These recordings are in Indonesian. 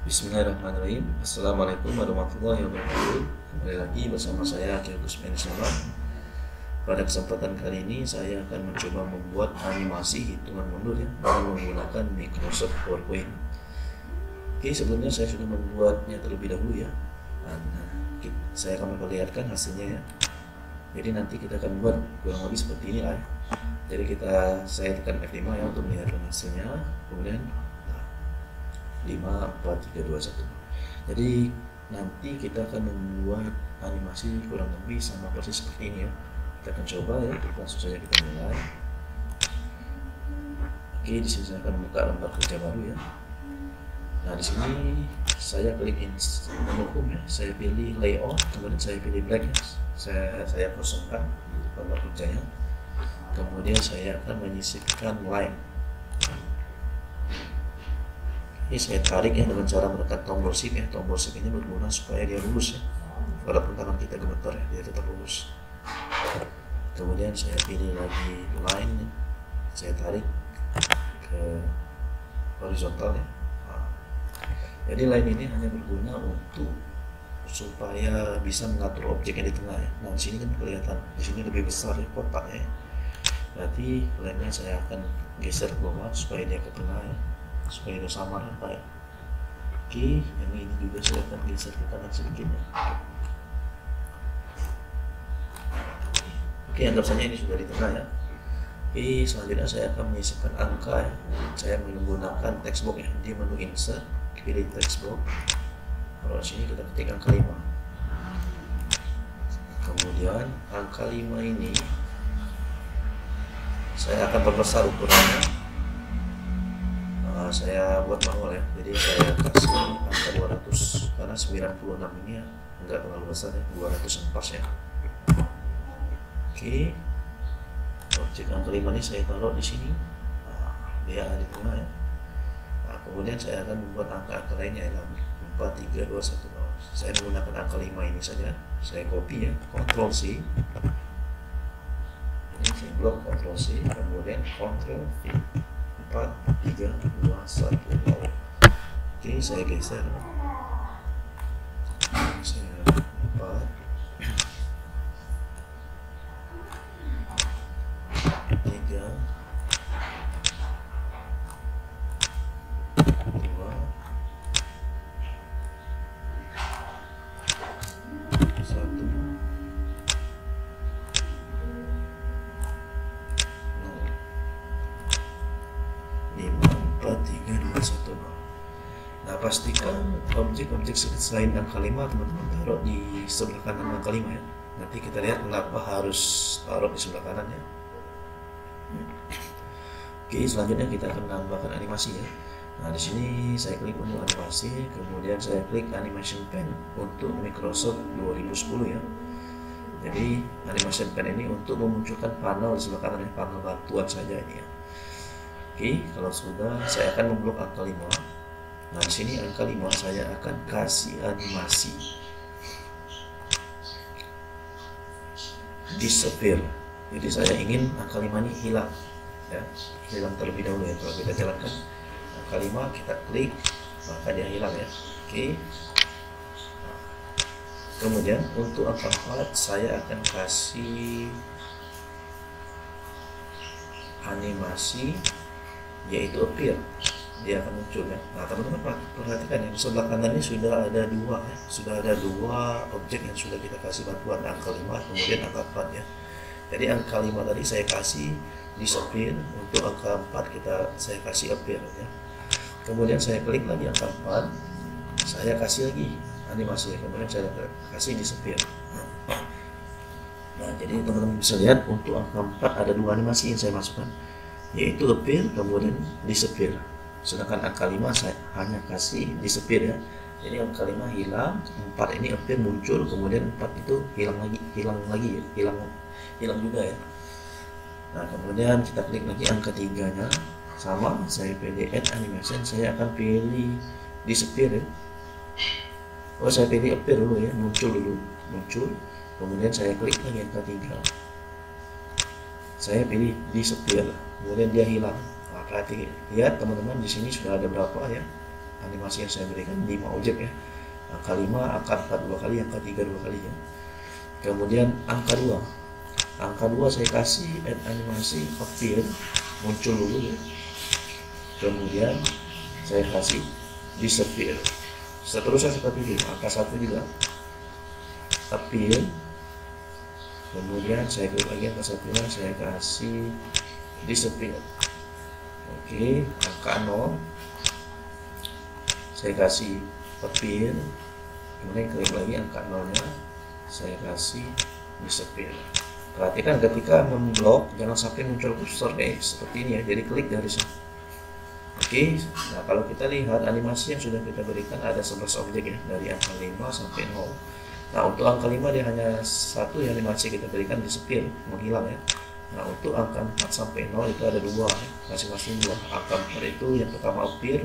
Bismillahirrahmanirrahim. Assalamualaikum warahmatullahi wabarakatuh. Kembali lagi bersama saya Ki Agus Menisama. Pada kesempatan kali ini saya akan mencoba membuat animasi hitungan mundur ya dengan menggunakan Microsoft PowerPoint. Oke, sebelumnya saya sudah membuatnya terlebih dahulu ya. Dan saya akan memperlihatkan hasilnya ya. Jadi nanti kita akan buat kurang lebih seperti ini lah ya. Jadi saya tekan F5 ya untuk melihat hasilnya. Kemudian 5, 4, 3, 2, 1. Jadi nanti kita akan membuat animasi kurang lebih sama persis seperti ini ya. Kita akan coba ya, langsung saja kita mulai. Oke, di sini saya akan buka lembar kerja baru ya. Nah, di sini saya klik menu home ya. Saya pilih layout, kemudian saya pilih black ya. Saya kosongkan lembar kerjanya. Kemudian saya akan menyisipkan line. Ini saya tarik ya dengan cara menekan tombol shift ya. Tombol shift ini berguna supaya dia lurus ya. Walaupun tangan kita gemetar ya, dia tetap lurus. Kemudian saya pilih lagi line ya. Saya tarik ke horizontal ya. Nah, jadi line ini hanya berguna untuk supaya bisa mengatur objek yang di tengah ya. Nah, di sini kan kelihatan, di sini lebih besar ya kotaknya ya. Berarti line-nya saya akan geser ke bawah supaya dia ke tengah ya. Supaya dia samar ya. Oke, yang ini juga saya akan geser ke kanan sedikit ya. Oke, anggap saja ini sudah di tengah ya. Oke, selanjutnya saya akan menyisipkan angka ya. Saya menggunakan text box ya. Di menu insert, pilih text box. Kalau sini kita ketik angka 5. Kemudian angka 5 ini saya akan perbesar ukurannya. Saya buat manual ya, jadi saya kasih angka 200 karena 96 ini ya enggak terlalu besar ya, 200 pas ya. Oke, objek angka 5 ini saya taruh di sini. Nah, dia ada di tengah ya. Nah, kemudian saya akan membuat angka lainnya ya, 4, 3, 2, 1. Saya menggunakan angka 5 ini saja, saya copy ya, Ctrl C. Ini saya blok, Ctrl C, kemudian Ctrl V. 4, 3, 2, 1. Oke, saya geser. Saya 4, 3, 2, 1. Nah, pastikan objek-objek selain angka 5 teman-teman taruh di sebelah kanan angka 5 ya. Nanti kita lihat kenapa harus taruh di sebelah kanan ya. Oke, selanjutnya kita akan menambahkan animasi ya. Nah, di sini saya klik menu animasi, kemudian saya klik animation pen untuk Microsoft 2010 ya. Jadi animation pen ini untuk memunculkan panel di sebelah kanan ya, panel bantuan saja ini ya. Oke, kalau sudah saya akan memblok angka 5. Nah, di sini angka 5 saya akan kasih animasi disappear. Jadi saya ingin angka 5 ini hilang ya, hilang terlebih dahulu ya. Kalau kita jalankan angka 5, kita klik, maka dia hilang ya. Oke. Nah, kemudian untuk angka 4 saya akan kasih animasi yaitu appear, dia akan muncul ya. Nah, teman-teman perhatikan ya, di sebelah kanan ini sudah ada dua objek yang sudah kita kasih bantuan, angka 5 kemudian angka 4 ya. Jadi angka 5 tadi saya kasih disappear, untuk angka 4 saya kasih appear ya. Kemudian saya klik lagi angka 4, saya kasih lagi animasi ya, kemudian saya kasih disappear. Nah, jadi teman-teman bisa lihat untuk angka 4 ada dua animasi yang saya masukkan, yaitu appear kemudian disappear. Sedangkan angka 5 saya hanya kasih disappear ya. Jadi angka 5 hilang, 4 ini appear muncul, kemudian 4 itu hilang lagi ya, hilang juga ya. Nah, kemudian kita klik lagi angka 3-nya, sama saya pilih add animation, saya akan pilih disappear ya. Oh, saya pilih appear dulu ya, muncul. Kemudian saya klik lagi angka 3. Saya pilih disappear, kemudian dia hilang. Nah, perhati lihat teman-teman, di sini sudah ada berapa ya? animasi yang saya berikan 5 objek ya. Angka 5, angka 4 2 kali, angka 3 2 kali ya. Kemudian angka 2. Angka 2 saya kasih add animasi appear, muncul dulu ya. Kemudian saya kasih disappear. Seterusnya seperti itu. Angka 1 juga appear. Kemudian saya klik lagi angka 1-nya, saya kasih disappear. Oke, angka 0 saya kasih appear. Kemudian klik lagi angka 0-nya, saya kasih disappear. Perhatikan ketika memblok jangan sampai muncul kursor kayak seperti ini ya. Jadi klik dari sini. Oke, nah kalau kita lihat animasi yang sudah kita berikan ada 11 objek ya, dari angka 5 sampai 0. Nah untuk angka 5 dia hanya satu ya, animasi kita berikan disappear, menghilang ya. Nah untuk angka 4 sampai 0 itu ada 2 ya, masing-masing 2. Angka 4 itu yang pertama appear,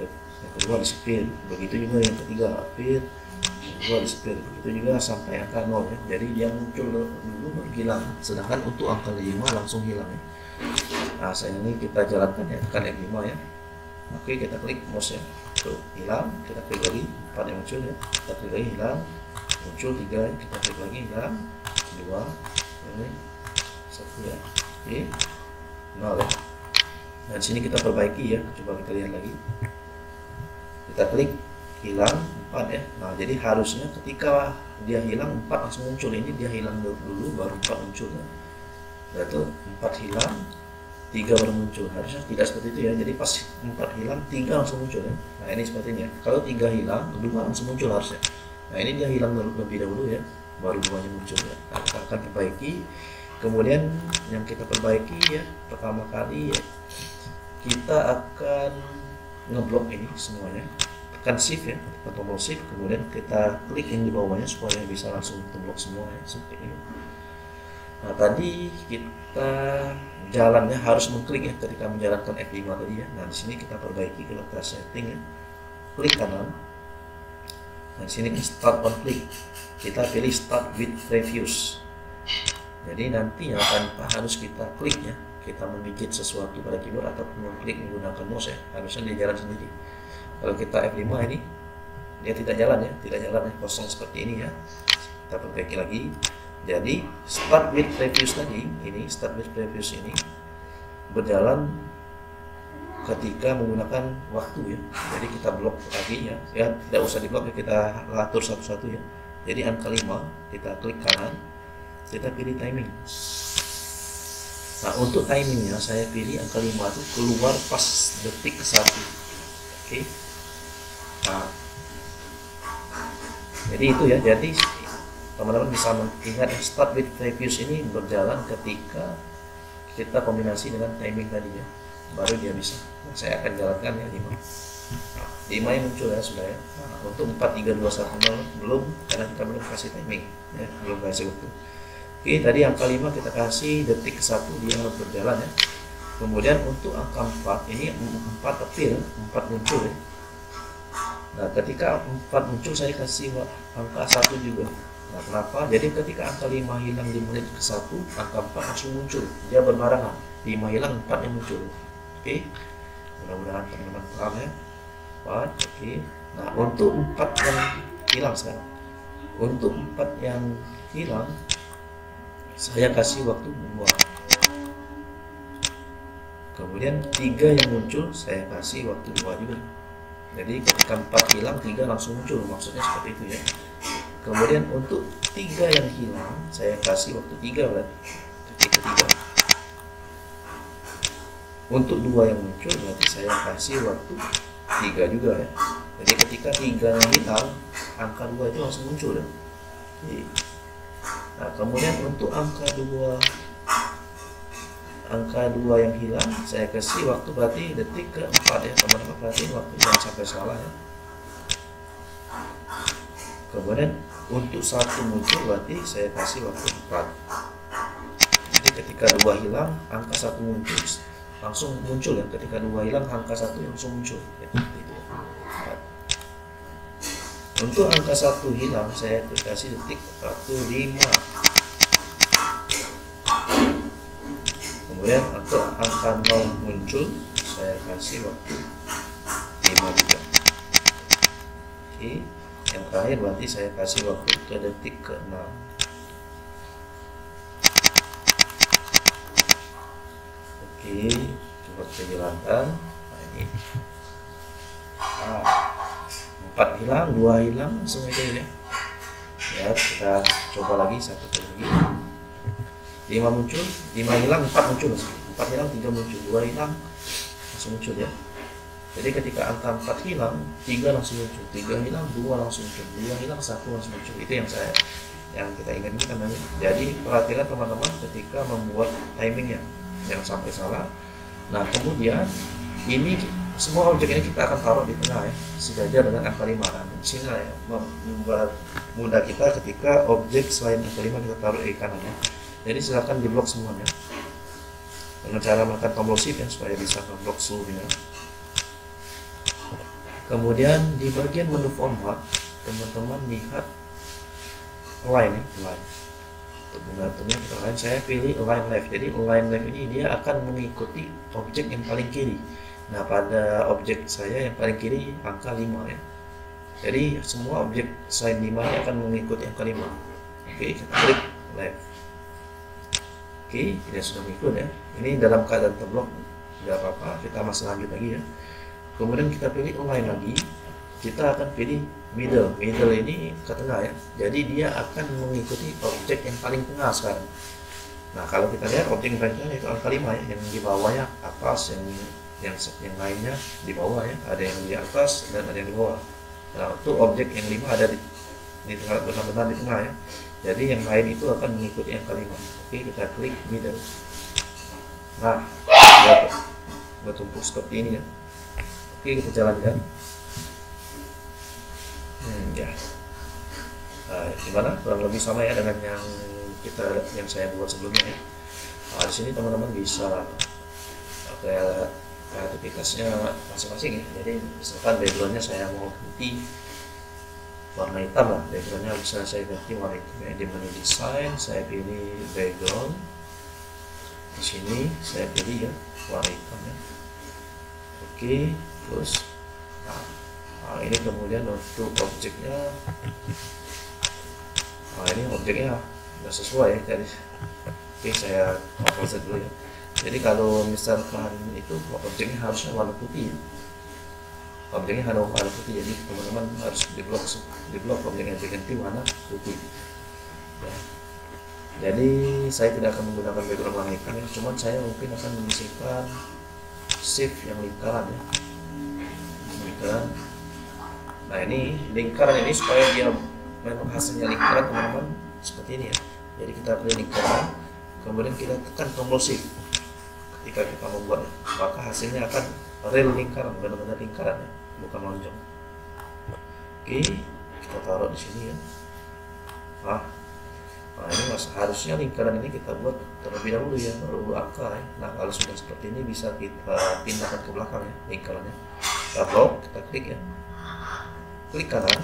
yang kedua disappear. Begitu juga yang ketiga appear, yang kedua disappear. Begitu juga sampai angka 0 ya. Jadi dia muncul dulu baru hilang. Sedangkan untuk angka 5 langsung hilang ya. Nah saya ini kita jalankan ya, tekan F5 ya. Oke, kita klik mouse ya, tuh hilang. Kita klik lagi 4 yang muncul ya, kita klik lagi hilang, muncul 3, kita klik lagi hilang, 2, ini 1 ya. Oke, 0 ya. Dan sini kita perbaiki ya, coba kita lihat lagi. Kita klik hilang 4 ya. Nah jadi harusnya ketika dia hilang 4 langsung muncul. Ini dia hilang dulu baru 4 muncul ya. Yaitu 4 hilang 3 baru muncul. Harusnya tidak seperti itu ya. Jadi pas 4 hilang 3 langsung muncul ya. Nah ini seperti ini ya. Kalau 3 hilang 2 langsung muncul harusnya. Nah ini dia hilang lebih dahulu ya, baru 2-nya muncul ya. Nah, kita akan perbaiki. Kemudian yang kita perbaiki ya, pertama kali ya, kita akan ngeblok ini semuanya. Tekan shift ya, tekan tombol shift, kemudian kita klik yang di bawahnya supaya bisa langsung blok semua ya, seperti ini. Nah tadi kita jalannya harus mengklik ya ketika menjalankan F5 tadi ya. Nah di sini kita perbaiki, kita setting ya, klik kanan. Nah di sini start on click, kita pilih start with previews. Jadi nanti ya tanpa harus kita klik ya, kita memijit sesuatu pada keyboard ataupun mengklik menggunakan mouse ya, harusnya dia jalan sendiri. Kalau kita F5 ini dia tidak jalan ya, kosong seperti ini ya. Kita perbaiki lagi. Jadi start with previews tadi, ini start with previews ini berjalan ketika menggunakan waktu ya. Jadi kita blok lagi ya, tidak usah diblok ya, kita atur satu-satu ya. Jadi angka 5 kita klik kanan, kita pilih timing. Nah untuk timingnya saya pilih angka 5 itu keluar pas detik ke 1. Oke. Nah jadi itu ya, jadi teman-teman bisa mengingat start with previews ini berjalan ketika kita kombinasi dengan timing tadi ya, baru dia bisa. Nah, saya akan jalankan ya 5. Nah, 5 yang muncul ya sudah ya. Nah, untuk 4 3 2 1 0 belum, karena kita belum kasih timing ya, belum kasih waktu. Oke, tadi angka 5 kita kasih detik ke 1 dia berjalan ya. Kemudian untuk angka 4 ini 4 appear, 4 muncul ya. Nah ketika 4 muncul saya kasih angka 1 juga. Nah kenapa? Jadi ketika angka 5 hilang di menit ke 1, angka 4 langsung muncul. Dia berbarengan, 5 hilang 4 yang muncul. Oke, mudah-mudahan teman-teman paham ya. 4, oke. Nah untuk 4 yang hilang sekarang, untuk 4 yang hilang saya kasih waktu 2. Kemudian 3 yang muncul saya kasih waktu 2 juga. Jadi ketika 4 hilang 3 langsung muncul, maksudnya seperti itu ya. Kemudian untuk 3 yang hilang saya kasih waktu 3 berarti detik ketiga. Untuk 2 yang muncul berarti saya kasih waktu 3 juga ya. Jadi ketika 3 yang hilang, angka 2 itu langsung muncul ya. Nah kemudian untuk angka 2 yang hilang saya kasih waktu berarti detik ke-4 ya. Teman-teman perhatiin waktu, jangan sampai salah ya. Kemudian untuk 1 muncul berarti saya kasih waktu 4. Jadi ketika 2 hilang angka 1 muncul langsung muncul ya. Ketika 2 hilang angka 1 langsung muncul ya. Gitu. Untuk angka 1 hilang saya kasih detik waktu 5. Kemudian untuk angka 0 muncul saya kasih waktu 5 5 juga. Oke, yang terakhir berarti saya kasih waktu itu detik ke-6. Oke, coba kita jalankan. Nah, ini 4 hilang, 2 hilang, langsung aja ya. Ya, kita coba lagi satu kali lagi. 5 muncul, 5 hilang, 4 muncul, 4 hilang, 3 muncul, 2 hilang, langsung muncul ya. Jadi ketika angka 4 hilang, 3 langsung muncul, 3 hilang, 2 langsung muncul, 2 hilang, 1 langsung muncul. Itu yang kita inginkan. Jadi perhatikan teman-teman ketika membuat timingnya, jangan sampai salah. Nah kemudian ini semua objek ini kita akan taruh di tengah ya, sejajar dengan angka 5. Nah, sini ya, membuat mudah kita ketika objek selain angka 5 kita taruh di kanan ya. Jadi silakan diblok semuanya dengan cara menekan tombol shift ya, supaya bisa memblok seluruhnya. Kemudian di bagian menu format, teman-teman lihat align ya, align. Untuk mengaturnya kita align, saya pilih align left. Jadi align left ini dia akan mengikuti objek yang paling kiri. Nah pada objek saya yang paling kiri angka 5 ya. Jadi semua objek selain 5 ini akan mengikuti angka 5. Oke, kita klik left. Oke, tidak sudah mengikut ya. Ini dalam keadaan terblok, tidak apa-apa, kita masih lanjut lagi ya. Kemudian kita pilih align lagi, kita akan pilih middle. Middle ini ke tengah ya, jadi dia akan mengikuti objek yang paling tengah sekarang. Nah kalau kita lihat objek yang paling tengah itu angka 5 ya, yang di bawahnya atas, yang lainnya di bawah ya, ada yang di atas dan ada yang di bawah. Nah itu objek yang 5 ada di tengah, benar-benar di tengah ya, jadi yang lain itu akan mengikuti angka 5. Oke, kita klik middle. Nah ya, bertumpuk seperti ini ya. Oke, kita jalankan. Ya. Nah, gimana? Kurang lebih sama ya dengan yang saya buat sebelumnya ya. Nah, di sini teman-teman bisa kreativitasnya masing-masing ya. Jadi misalkan backgroundnya saya mau ganti warna hitam lah. Backgroundnya bisa saya ganti warna hitam ya. Di menu desain saya pilih background. Di sini saya pilih ya warna hitam ya. Oke. Terus nah ini kemudian untuk objeknya, nah ini objeknya nggak sesuai ya, jadi oke saya hapus dulu ya. Jadi kalau misalkan itu objeknya harusnya warna putih ya, objeknya harus warna putih, jadi teman-teman harus diblok objeknya diganti warna putih ya. Jadi saya tidak akan menggunakan background warna hitam ya, cuman saya mungkin akan menyisipkan shift yang lingkaran ya. Nah ini lingkaran ini supaya dia memang hasilnya lingkaran teman-teman seperti ini ya. Jadi kita pilih lingkaran, kemudian kita tekan tombol shift ketika kita membuatnya, maka hasilnya akan real lingkaran, benar-benar lingkaran ya, bukan lonjong. Oke, kita taruh di sini ya. Nah ini harusnya lingkaran ini kita buat terlebih dahulu ya, baru angka ya. Nah kalau sudah seperti ini bisa kita pindahkan ke belakang ya lingkarannya. Kita blok, kita klik ya, klik kanan,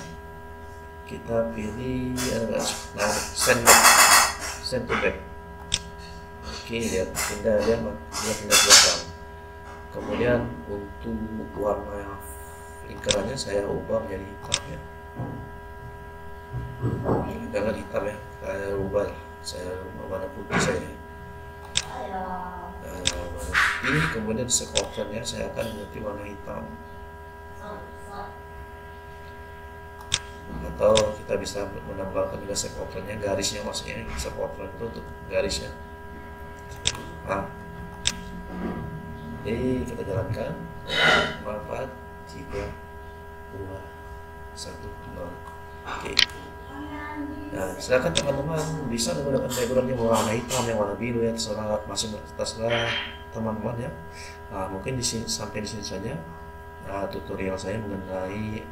kita pilih nah send to back. Oke, dia pindah ke belakang. Kemudian untuk warna lingkarannya saya ubah menjadi hitam ya, jangan hitam ya, saya ubah warna putih saya. Nah, warna putih, kemudian set optionnya saya akan ganti warna hitam. Atau kita bisa menambahkan juga set optionnya, garisnya maksudnya, set option itu untuk garisnya. Nah, jadi kita jalankan. 4, 3, 2, 1, 0. Oke. Nah, silakan teman-teman bisa menggunakan background yang warna hitam, yang warna biru ya, terserah teman-teman ya. Nah, mungkin sampai di sini saja tutorial saya mengenai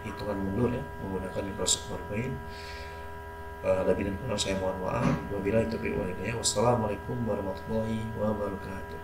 hitungan mundur ya menggunakan Microsoft PowerPoint. Lebih dan kurang saya mohon maaf. Wabillahi taufiq wal hidayah. Wassalamualaikum warahmatullahi wabarakatuh.